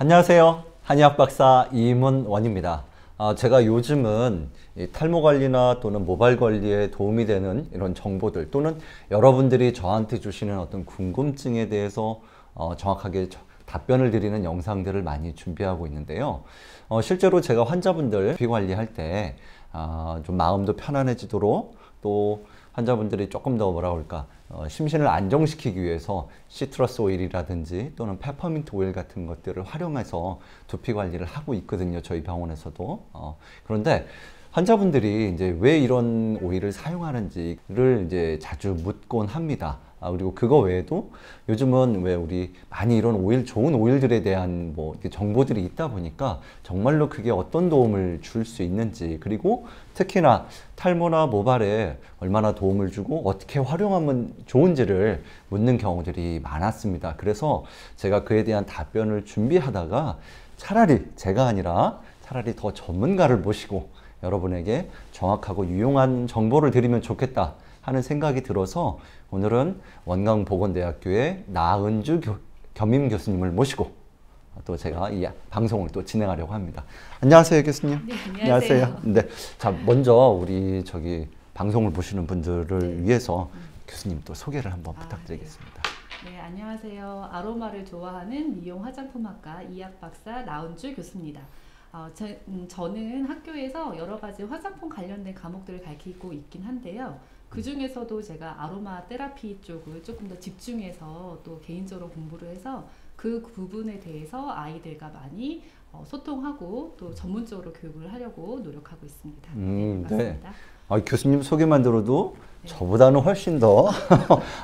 안녕하세요. 한의학 박사 이문원입니다. 제가 요즘은 이 탈모 관리나 또는 모발 관리에 도움이 되는 이런 정보들 또는 여러분들이 저한테 주시는 어떤 궁금증에 대해서 정확하게 답변을 드리는 영상들을 많이 준비하고 있는데요. 실제로 제가 환자분들 피 관리할 때 좀 마음도 편안해지도록 또 환자분들이 조금 더 뭐라 그럴까 심신을 안정시키기 위해서 시트러스 오일이라든지 또는 페퍼민트 오일 같은 것들을 활용해서 두피 관리를 하고 있거든요. 저희 병원에서도. 그런데 환자분들이 이제 왜 이런 오일을 사용하는지를 이제 자주 묻곤 합니다. 그리고 그거 외에도 요즘은 왜 우리 많이 이런 오일, 좋은 오일들에 대한 뭐 정보들이 있다 보니까 정말로 그게 어떤 도움을 줄 수 있는지, 그리고 특히나 탈모나 모발에 얼마나 도움을 주고 어떻게 활용하면 좋은지를 묻는 경우들이 많았습니다. 그래서 제가 그에 대한 답변을 준비하다가 차라리 제가 아니라 차라리 더 전문가를 모시고 여러분에게 정확하고 유용한 정보를 드리면 좋겠다 하는 생각이 들어서 오늘은 원광보건대학교의 나은주 겸임 교수님을 모시고 또 제가 이 방송을 또 진행하려고 합니다. 안녕하세요, 교수님. 네, 안녕하세요. 네, 자 먼저 우리 방송을 보시는 분들을 위해서 교수님 또 소개를 한번 부탁드리겠습니다. 네, 안녕하세요. 아로마를 좋아하는 미용 화장품학과 이학 박사 나은주 교수입니다. 저는 학교에서 여러 가지 화장품 관련된 과목들을 가르치고 있긴 한데요. 그 중에서도 제가 아로마 테라피 쪽을 조금 더 집중해서 또 개인적으로 공부를 해서 그 부분에 대해서 아이들과 많이 소통하고 또 전문적으로 교육을 하려고 노력하고 있습니다. 네, 맞습니다. 네. 교수님 소개만 들어도 저보다는 훨씬 더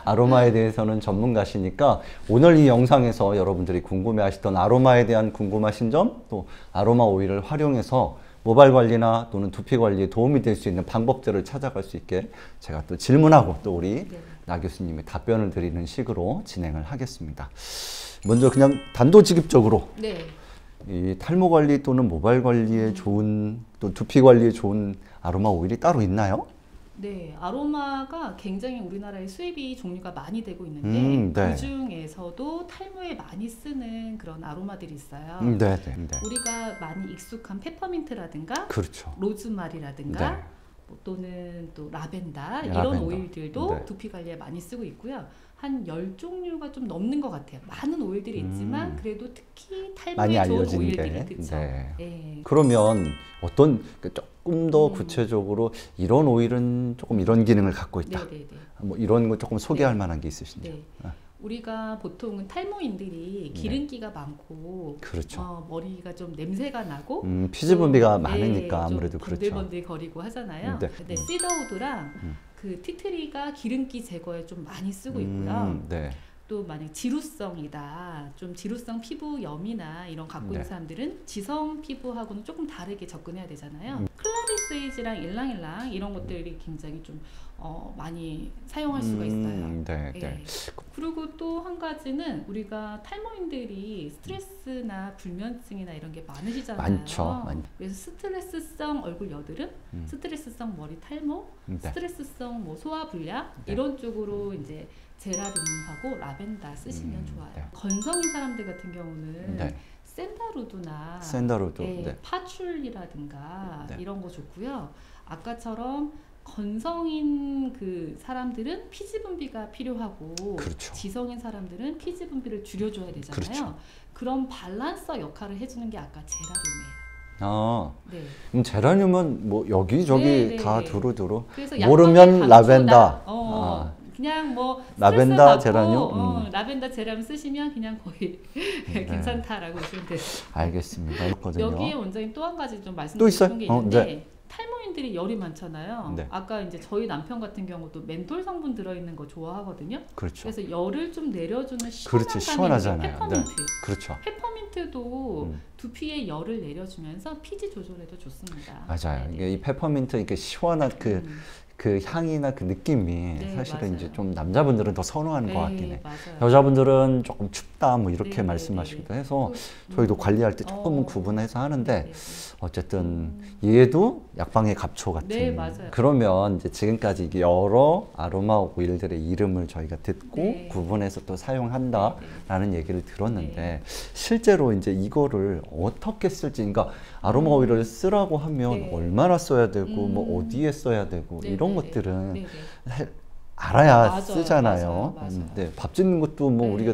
아로마에 대해서는 전문가시니까 오늘 이 영상에서 여러분들이 궁금해하시던 아로마에 대한 궁금하신 점, 또 아로마 오일을 활용해서 모발 관리나 또는 두피 관리에 도움이 될 수 있는 방법들을 찾아갈 수 있게 제가 또 질문하고 또 우리 나 교수님의 답변을 드리는 식으로 진행을 하겠습니다. 먼저 그냥 단도직입적으로 이 탈모 관리 또는 모발 관리에 좋은, 또 두피 관리에 좋은 아로마 오일이 따로 있나요? 네, 아로마가 굉장히 우리나라에 수입이 종류가 많이 되고 있는데 그 중에서도 탈모에 많이 쓰는 그런 아로마들이 있어요. 우리가 많이 익숙한 페퍼민트라든가 로즈마리라든가 또는 또 라벤더 이런 오일들도 두피 관리에 많이 쓰고 있고요. 한 10종류가 좀 넘는 것 같아요. 많은 오일들이 있지만 그래도 특히 탈모에 좋은 오일들이 그렇죠. 그러면 어떤 조금 더 구체적으로 이런 오일은 조금 이런 기능을 갖고 있다. 뭐 이런 거 조금 소개할 만한 게 있으신지요? 우리가 보통은 탈모인들이 기름기가 많고 머리가 좀 냄새가 나고 피지 분비가 많으니까 아무래도 그렇죠. 번들번들 거리고 하잖아요. 근데 시더우드랑 그 티트리가 기름기 제거에 좀 많이 쓰고 있고요. 또 만약 지루성이다, 좀 지루성 피부염이나 이런 갖고 있는 사람들은 지성 피부하고는 조금 다르게 접근해야 되잖아요. 클라리스이지랑 일랑일랑 이런 것들이 굉장히 좀 많이 사용할 수가 있어요. 그리고 또 한 가지는 우리가 탈모인들이 스트레스나 불면증이나 이런 게 많으시잖아요. 많죠. 그래서 스트레스성 얼굴 여드름, 스트레스성 머리 탈모, 스트레스성 뭐 소화불량 이런 쪽으로 이제 제라늄하고 라벤더 쓰시면 좋아요. 건성인 사람들 같은 경우는 샌다루드나 파출리라든가 이런 거 좋고요. 아까처럼 건성인 그 사람들은 피지 분비가 필요하고 지성인 사람들은 피지 분비를 줄여줘야 되잖아요. 그런 밸런서 역할을 해주는 게 아까 제라늄이에요. 그럼 제라늄은 뭐 여기저기 다 두루두루 모르면 라벤더 그냥 뭐 라벤더 제라늄 라벤더 제라늄 쓰시면 그냥 거의 괜찮다라고 보시면 돼요. 알겠습니다. 여기에 원장님 또 한 가지 좀 말씀드리고 싶은 게 있는데 탈모인들이 열이 많잖아요. 아까 이제 저희 남편 같은 경우도 멘톨 성분 들어있는 거 좋아하거든요. 그래서 열을 좀 내려주는 시원하잖아요. 페퍼민트. 페퍼민트도 두피에 열을 내려주면서 피지 조절에도 좋습니다. 맞아요. 이게 이 페퍼민트 이렇게 시원한 그 향이나 그 느낌이 네, 사실은 맞아요. 이제 좀 남자분들은 더 선호하는 네, 것 같긴 해. 맞아요. 여자분들은 조금 춥다 뭐 이렇게 네, 말씀하시기도 네, 해서 네. 저희도 관리할 때 조금은 구분해서 하는데 네. 어쨌든 얘도 약방의 갑초 같은. 네, 맞아요. 그러면 이제 지금까지 이게 여러 아로마 오일들의 이름을 저희가 듣고 네. 구분해서 또 사용한다라는 얘기를 들었는데 네. 실제로 이제 이거를 어떻게 쓸지, 그러니까 아로마 오일을 쓰라고 하면 네. 얼마나 써야 되고 뭐 어디에 써야 되고 네, 이런 네, 것들은 네, 네. 알아야 맞아요, 쓰잖아요. 맞아요. 네, 밥 짓는 것도 뭐 네. 우리가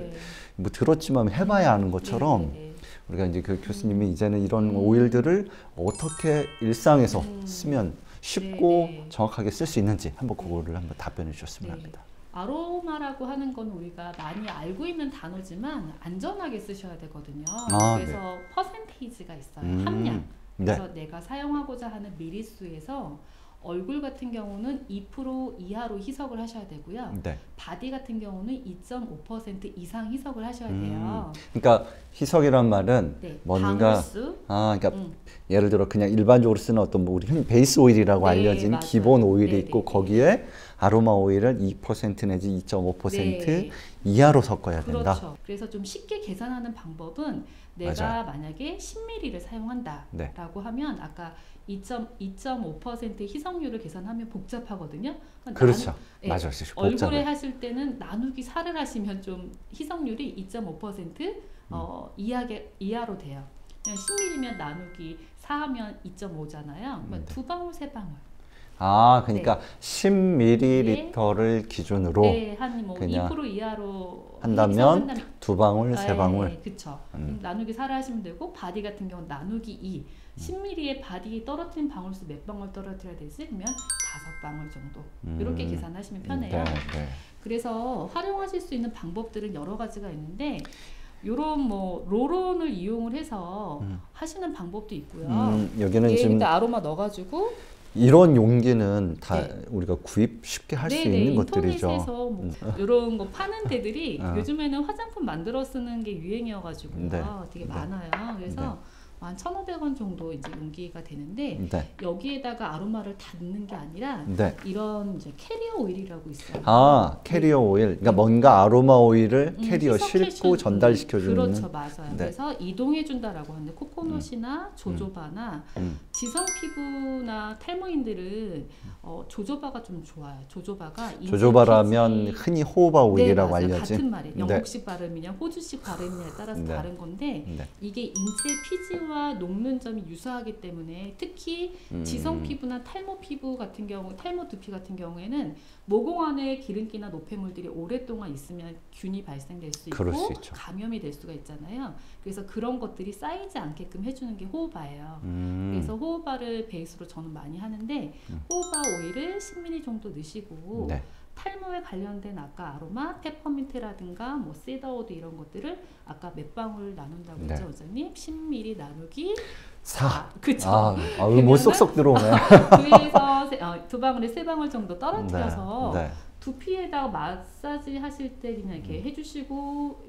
뭐 들었지만 해봐야 아는 것처럼 네, 네, 네. 우리가 이제 그 교수님이 이제는 이런 오일들을 어떻게 일상에서 쓰면 쉽고 네, 네. 정확하게 쓸 수 있는지 한번 그거를 한번 답변해 주셨으면 네. 합니다. 아로마라고 하는 건 우리가 많이 알고 있는 단어지만 안전하게 쓰셔야 되거든요. 아, 그래서 퍼센테이지가 있어요. 함량. 네. 그래서 내가 사용하고자 하는 미리수에서 얼굴 같은 경우는 2% 이하로 희석을 하셔야 되고요. 네. 바디 같은 경우는 2.5% 이상 희석을 하셔야 돼요. 그러니까 희석이란 말은 네, 뭔가 방울수. 그러니까 예를 들어 그냥 일반적으로 쓰는 어떤 뭐 우리 흔히 베이스 오일이라고 네, 알려진 맞아요. 기본 오일이 네, 있고 네, 거기에 아로마 오일을 2% 내지 2.5% 네. 이하로 섞어야 된다. 그렇죠. 그래서 좀 쉽게 계산하는 방법은 내가 맞아요. 만약에 10ml를 사용한다라고 네. 하면 아까 2.5% 희석률을 계산하면 복잡하거든요. 그러니까 그렇죠. 네, 맞아요. 얼굴에 복잡해. 하실 때는 나누기 4를 하시면 좀 희석률이 2.5% 이하로 돼요. 그냥 10ml면 나누기 4하면 2.5잖아요. 그러면 두 방울 세 방울. 그러니까 10ml를 기준으로 네, 한 뭐 그냥 2% 이하로 한다면 두 방울, 세 방울. 네, 그렇죠. 나누기 4를 하시면 되고 바디 같은 경우는 나누기 2. 10ml의 바디 떨어뜨린 방울수 몇 방울 떨어뜨려야 되지? 그러면 5방울 정도. 이렇게 계산하시면 편해요. 네, 네. 그래서 활용하실 수 있는 방법들은 여러 가지가 있는데 요런 뭐 로론을 이용을 해서 하시는 방법도 있고요. 여기는 얘 지금 근데 아로마 넣어가지고 이런 용기는 다 네. 우리가 구입 쉽게 할 수 네네, 있는 것들이죠. 인터넷에서 뭐 이런 거 파는 데들이 어. 요즘에는 화장품 만들어 쓰는 게 유행이어가지고요. 네. 되게 네. 많아요. 그래서 한 1,500원 정도 이제 용기가 되는데 네. 여기에다가 아로마를 다 넣는 게 아니라 네. 이런 이제 캐리어 오일이라고 있어요. 캐리어 오일. 그러니까 뭔가 아로마 오일을 캐리어 희석해 싣고 준- 전달시켜주는. 그렇죠, 맞아요. 네. 그래서 이동해 준다라고 하는데 코코넛이나 조조바나 지성 피부나 탈모인들은 조조바가 좀 좋아요. 조조바가 조조바라면 인체 흔히 호호바 오일이라고 맞아요. 알려진. 같은 말이에요. 영국식 발음이냐 호주식 발음이냐에 따라서 네. 다른 건데 네. 이게 인체 피지와 녹는 점이 유사하기 때문에 특히 지성 피부나 탈모 피부 같은 경우, 탈모 두피 같은 경우에는 모공 안에 기름기나 노폐물들이 오랫동안 있으면 균이 발생될 수 있고 그럴 수 있죠. 감염이 될 수가 있잖아요. 그래서 그런 것들이 쌓이지 않게끔 해주는 게 호호바예요. 음. 그래서 호호바를 베이스로 저는 많이 하는데 호호바 오일을 10ml 정도 넣으시고 네. 탈모에 관련된 아까 아로마, 페퍼민트라든가 뭐 시더우드 이런 것들을 아까 몇 방울 나눈다고 네. 했죠, 원장님? 10ml 나누기 4. 그쵸. 뭐 쏙쏙 들어오네. 그래서 두 방울에 세 방울 정도 떨어뜨려서 네. 두피에다가 마사지 하실 때 그냥 이렇게 해주시고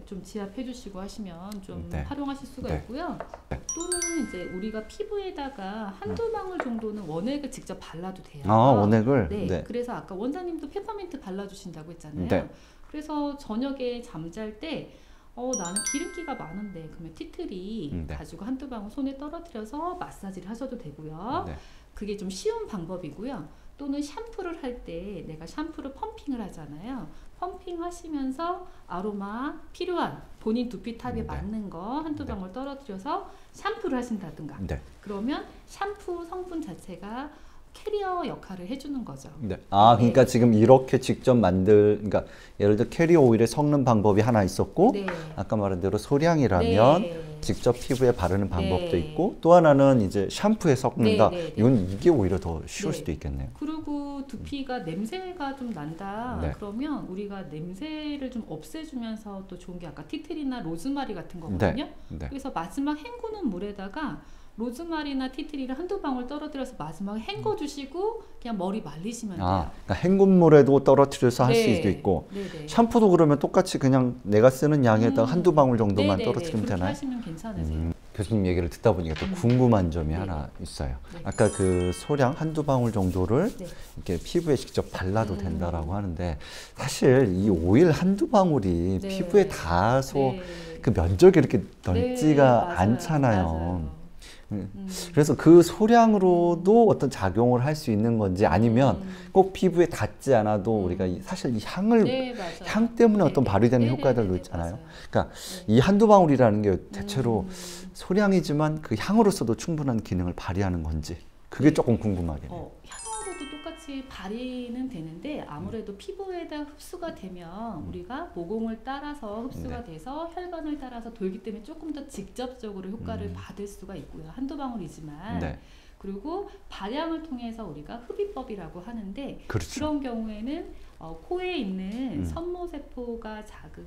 좀 지압해주시고 하시면 좀 네. 활용하실 수가 네. 있고요. 또는 이제 우리가 피부에다가 한두 방울 정도는 원액을 직접 발라도 돼요. 원액을. 네. 네. 그래서 아까 원장님도 페퍼민트 발라주신다고 했잖아요. 네. 그래서 저녁에 잠잘 때 나는 기름기가 많은데 그러면 티트리 네. 가지고 한두 방울 손에 떨어뜨려서 마사지를 하셔도 되고요. 네. 그게 좀 쉬운 방법이고요. 또는 샴푸를 할 때 내가 샴푸를 펌핑을 하잖아요. 펌핑 하시면서 아로마 필요한 본인 두피 탑에 맞는 거 한두 방울 떨어뜨려서 샴푸를 하신다든가. 네. 그러면 샴푸 성분 자체가 캐리어 역할을 해주는 거죠. 네. 그러니까 지금 이렇게 직접 그러니까 예를 들어 캐리어 오일에 섞는 방법이 하나 있었고, 네. 아까 말한 대로 소량이라면 네. 직접 피부에 바르는 방법도 네. 있고, 또 하나는 이제 샴푸에 섞는다. 네. 이게 오히려 더 쉬울 네. 수도 있겠네요. 그리고 두피가 냄새가 좀 난다. 네. 그러면 우리가 냄새를 좀 없애주면서 또 좋은 게 아까 티트리나 로즈마리 같은 거거든요. 네. 그래서 마지막 헹구는 물에다가 로즈마리나 티트리를 한두 방울 떨어뜨려서 마지막에 헹궈주시고 그냥 머리 말리시면 돼요. 그러니까 헹굼물에도 떨어뜨려서 할 네. 수도 있고 네네. 샴푸도 그러면 똑같이 그냥 내가 쓰는 양에다가 한두 방울 정도만 네네네. 떨어뜨리면 그렇게 되나요? 하시면 괜찮으세요. 교수님 얘기를 듣다 보니까 또 궁금한 점이 네. 하나 있어요. 네. 아까 그 소량 한두 방울 정도를 네. 이렇게 피부에 직접 발라도 된다라고 하는데 사실 이 오일 한두 방울이 네. 피부에 닿아서 네. 그 면적이 이렇게 네, 넓지가 맞아요. 않잖아요. 맞아요. 그래서 그 소량으로도 어떤 작용을 할 수 있는 건지 아니면 꼭 피부에 닿지 않아도 우리가 사실 이 향을 네, 맞아요. 향 때문에 어떤 네, 발휘되는 네, 효과들도 네, 있잖아요. 맞아요. 그러니까 이 한두 방울이라는 게 대체로 음. 소량이지만 그 향으로서도 충분한 기능을 발휘하는 건지 그게 조금 궁금하긴 해요. 향으로도 똑같이 발휘는 되는데 아무래도 피부에다 흡수가 되면 우리가 모공을 따라서 흡수가 돼서 혈관을 따라서 돌기 때문에 조금 더 직접적으로 효과를 받을 수가 있고요. 한두 방울이지만 네. 그리고 발향을 통해서 우리가 흡입법이라고 하는데 그렇죠. 그런 경우에는 코에 있는 섬모세포가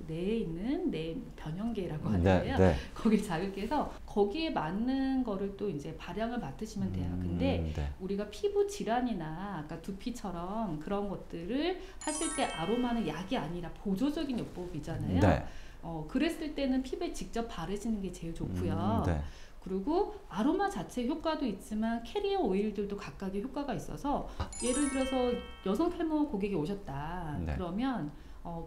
뇌에 있는 뇌 변형계라고 하는데요. 네. 거기 자극해서 거기에 맞는 거를 또 이제 발향을 맡으시면 돼요. 근데 네. 우리가 피부 질환이나 아까 두피처럼 그런 것들을 하실 때 아로마는 약이 아니라 보조적인 요법이잖아요. 네. 그랬을 때는 피부에 직접 바르시는 게 제일 좋고요. 네. 그리고 아로마 자체 효과도 있지만 캐리어 오일들도 각각의 효과가 있어서 예를 들어서 여성 탈모 고객이 오셨다. 네. 그러면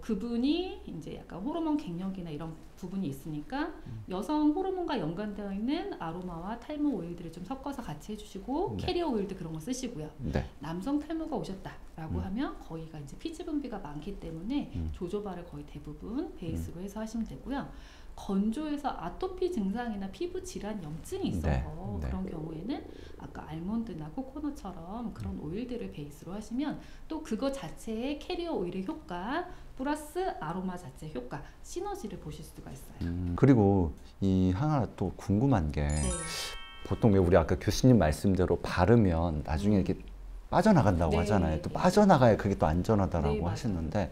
그분이 이제 약간 호르몬 갱년기나 이런 부분이 있으니까 여성 호르몬과 연관되어 있는 아로마와 탈모 오일들을 좀 섞어서 같이 해주시고 네. 캐리어 오일도 그런 거 쓰시고요. 네. 남성 탈모가 오셨다라고 하면 거기가 이제 피지 분비가 많기 때문에 조조바를 거의 대부분 베이스로 해서 하시면 되고요. 건조해서 아토피 증상이나 피부 질환 염증이 있어서 네. 그런 경우에는 아까 알몬드나 코코넛처럼 그런 오일들을 베이스로 하시면 또 그거 자체의 캐리어 오일의 효과 플러스 아로마 자체 효과 시너지를 보실 수가 있어요. 그리고 이 하나 또 궁금한 게 보통 왜 우리 아까 교수님 말씀대로 바르면 나중에 이렇게 빠져나간다고 하잖아요. 또 빠져나가야 그게 또 안전하다라고 하시는데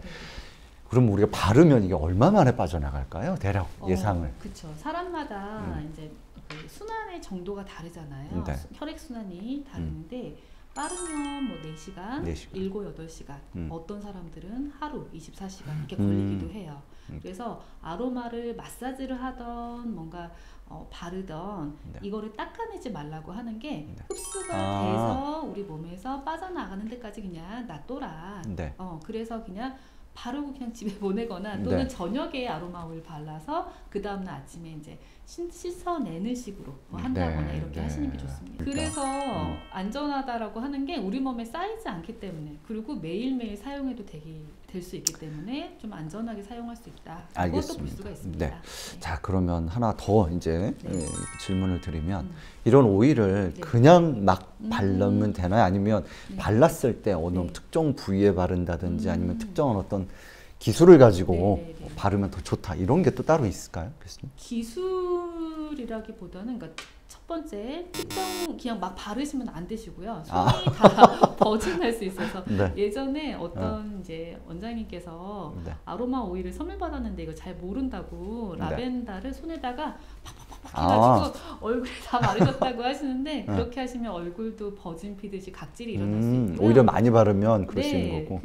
그럼 우리가 바르면 이게 얼마 만에 빠져나갈까요? 대략 예상을. 그렇죠. 사람마다 이제 그 순환의 정도가 다르잖아요. 네. 혈액 순환이 다른데 빠르면 뭐 4시간, 7, 8시간. 어떤 사람들은 하루 24시간 이렇게 걸리기도 해요. 그래서 아로마를 마사지를 하던 뭔가 바르던 이거를 닦아내지 말라고 하는 게 흡수가 돼서 우리 몸에서 빠져나가는 데까지 그냥 놔둬라. 그래서 그냥 바르고 그냥 집에 보내거나 또는 저녁에 아로마 오일 발라서 그 다음날 아침에 이제 씻어내는 식으로 한다거나 이렇게 하시는 게 좋습니다. 그래서 안전하다라고 하는 게 우리 몸에 쌓이지 않기 때문에 그리고 매일매일 사용해도 될 수 있기 때문에 좀 안전하게 사용할 수 있다. 그것도 볼 수가 있습니다. 네. 자, 그러면 하나 더 이제 질문을 드리면 이런 오일을 그냥 막 바르면 되나요? 아니면 발랐을 때 어느 특정 부위에 바른다든지 아니면 특정한 어떤 기술을 가지고 바르면 더 좋다. 이런 게 또 따로 있을까요? 교수님? 기술이라기보다는 그러니까 첫 번째 특정 그냥 막 바르시면 안 되시고요. 손이 다 버진할 수 있어서 예전에 어떤 이제 원장님께서 아로마 오일을 선물 받았는데 이거 잘 모른다고 라벤더를 손에다가 팍팍팍 해가지고 얼굴에 다 바르셨다고 하시는데 그렇게 하시면 얼굴도 버진 피듯이 각질이 일어날 수 있고요. 오히려 많이 바르면 그럴 수 있는 거고.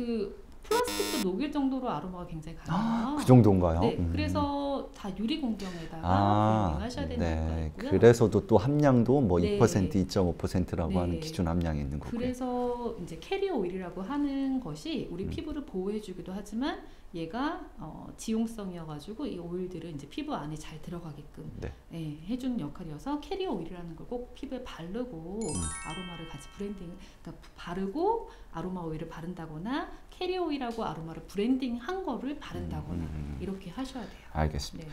플라스틱도 녹일 정도로 아로마가 굉장히 강해요. 그 정도인가요? 그래서 다 유리 공경에다가 블렌딩하셔야 되는 거고요. 그래서도 또 함량도 뭐 2%, 2.5%라고 하는 기준 함량이 있는 거고요. 그래서 이제 캐리어 오일이라고 하는 것이 우리 피부를 보호해주기도 하지만 얘가 지용성이어가지고 이 오일들은 이제 피부 안에 잘 들어가게끔 해주는 역할이어서 캐리어 오일이라는 걸 꼭 피부에 바르고 아로마를 같이 그러니까 바르고 아로마 오일을 바른다거나 캐리어 오일하고 아로마를 브랜딩한 거를 바른다거나 이렇게 하셔야 돼요. 알겠습니다.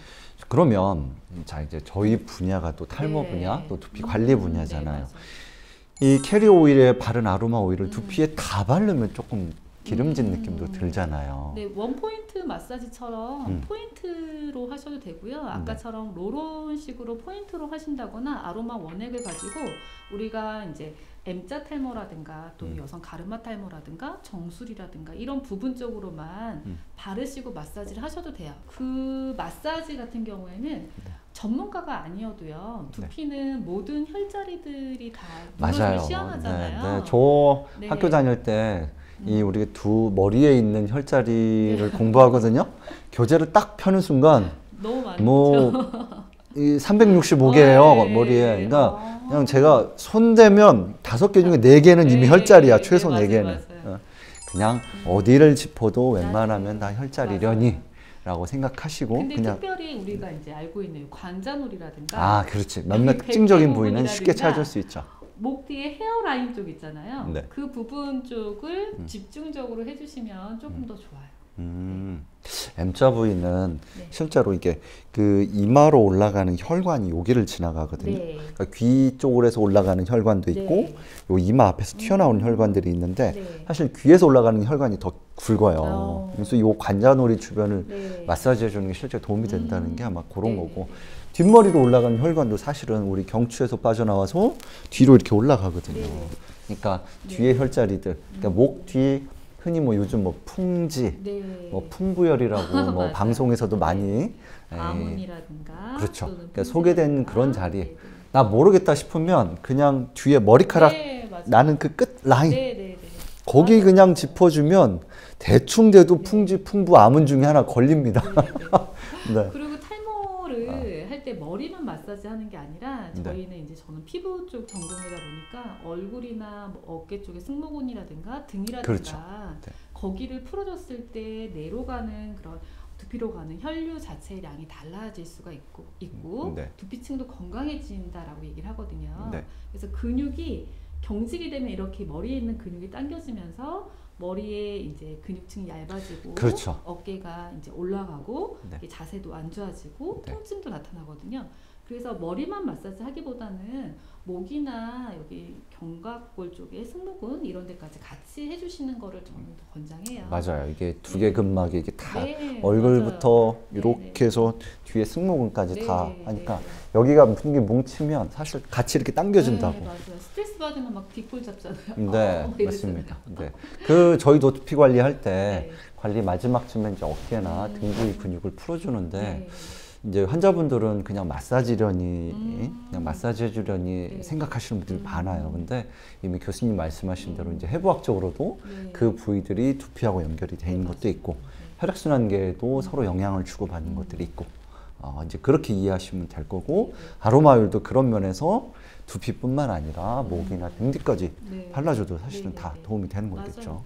그러면 자 이제 저희 분야가 또 탈모 분야, 또 두피 관리 분야잖아요. 이 캐리어 오일에 바른 아로마 오일을 두피에 다 바르면 조금 기름진 느낌도 들잖아요. 네, 원포인트 마사지처럼 포인트로 하셔도 되고요. 아까처럼 롤온식으로 포인트로 하신다거나 아로마 원액을 가지고 우리가 이제 M자 탈모라든가 또 여성 가르마 탈모라든가 정수리라든가 이런 부분 쪽으로만 바르시고 마사지를 하셔도 돼요. 그 마사지 같은 경우에는 전문가가 아니어도요. 두피는 모든 혈자리들이 다 맞아요. 시원하잖아요. 네. 저 네. 학교 다닐 때 이 우리가 두 머리에 있는 혈자리를 공부하거든요. 교재를 딱 펴는 순간 너무 많죠. 뭐 이 365개예요. 네. 머리에. 그러니까 그냥 제가 손 대면 5개 중에 4개는 이미 혈자리야. 최소 네, 4개는. 맞아요. 그냥 어디를 짚어도 웬만하면 다 혈자리려니 라고 생각하시고 근데 그냥 특별히 우리가 이제 알고 있는 관자놀이라든가 아, 그렇지. 몇몇 특징적인 부위는 쉽게 부분이라든가 찾을 수 있죠. 목 뒤에 헤어라인 쪽 있잖아요. 네. 그 부분 쪽을 집중적으로 해주시면 조금 더 좋아요. M자 부위는 네. 실제로 이게 그 이마로 올라가는 혈관이 여기를 지나가거든요. 네. 그러니까 귀 쪽으로 해서 올라가는 혈관도 있고 네. 요 이마 앞에서 튀어나오는 혈관들이 있는데 네. 사실 귀에서 올라가는 혈관이 더 굵어요. 그래서 요 관자놀이 주변을 네. 마사지 해주는 게 실제 도움이 된다는 게 아마 그런 네. 거고 뒷머리로 올라가는 혈관도 사실은 우리 경추에서 빠져나와서 뒤로 이렇게 올라가거든요. 네. 그러니까 뒤에 혈자리들, 그러니까 목 뒤 흔히 뭐 요즘 뭐 풍지, 네. 뭐 풍부열이라고 뭐 맞아요. 방송에서도 많이 아문이라든가 그렇죠. 또는 그러니까 소개된 그런 자리. 네, 네. 나 모르겠다 싶으면 그냥 뒤에 머리카락 네, 맞아요. 나는 그 끝 라인 네, 네, 네. 거기 맞아요. 그냥 짚어주면 대충 돼도 풍지, 풍부, 아문 중에 하나 걸립니다. 네, 네. 네. 그리고 탈모를 할 때 머리만 마사지 하는 게 아니라 네. 저희는 이제 저는 피부 쪽 전공이다 보니까 얼굴이나 뭐 어깨 쪽에 승모근이라든가 등이라든가 그렇죠. 네. 거기를 풀어줬을 때 내로 가는 그런 두피로 가는 혈류 자체의 양이 달라질 수가 있고 네. 두피층도 건강해진다라고 얘기를 하거든요. 네. 그래서 근육이 경직이 되면 이렇게 머리에 있는 근육이 당겨지면서 머리에 이제 근육층이 얇아지고 그렇죠. 어깨가 이제 올라가고 네. 이게 자세도 안 좋아지고 네. 통증도 나타나거든요. 그래서 머리만 마사지 하기보다는 목이나 여기 견갑골 쪽에 승모근 이런 데까지 같이 해주시는 거를 저는 더 권장해요. 맞아요. 이게 두개 근막이 이게 다 네, 얼굴부터 맞아요. 이렇게 네, 해서 뒤에 승모근까지 네, 다 네, 하니까 네. 여기가 무슨 게 뭉치면 사실 같이 이렇게 당겨진다고. 네, 맞아요. 스트레스 받으면 막 뒷골 잡잖아요. 네, 막 이러잖아요. 맞습니다. 네. 그 저희도 두피 관리할 때 네. 관리 마지막쯤에 이제 어깨나 등 부위 근육을 풀어주는데 네. 이제 환자분들은 그냥 마사지려니 그냥 마사지 해주려니 네. 생각하시는 분들이 많아요. 근데 이미 교수님 말씀하신 대로 이제 해부학적으로도 네. 그 부위들이 두피하고 연결이 돼 있는 네, 것도 있고 맞습니다. 혈액순환계에도 서로 영향을 주고받는 것들이 있고 이제 그렇게 이해하시면 될 거고 아로마율도 그런 면에서 두피뿐만 아니라 목이나 등 뒤까지 네. 발라줘도 사실은 네, 다 네, 네. 도움이 되는 맞아요. 거겠죠.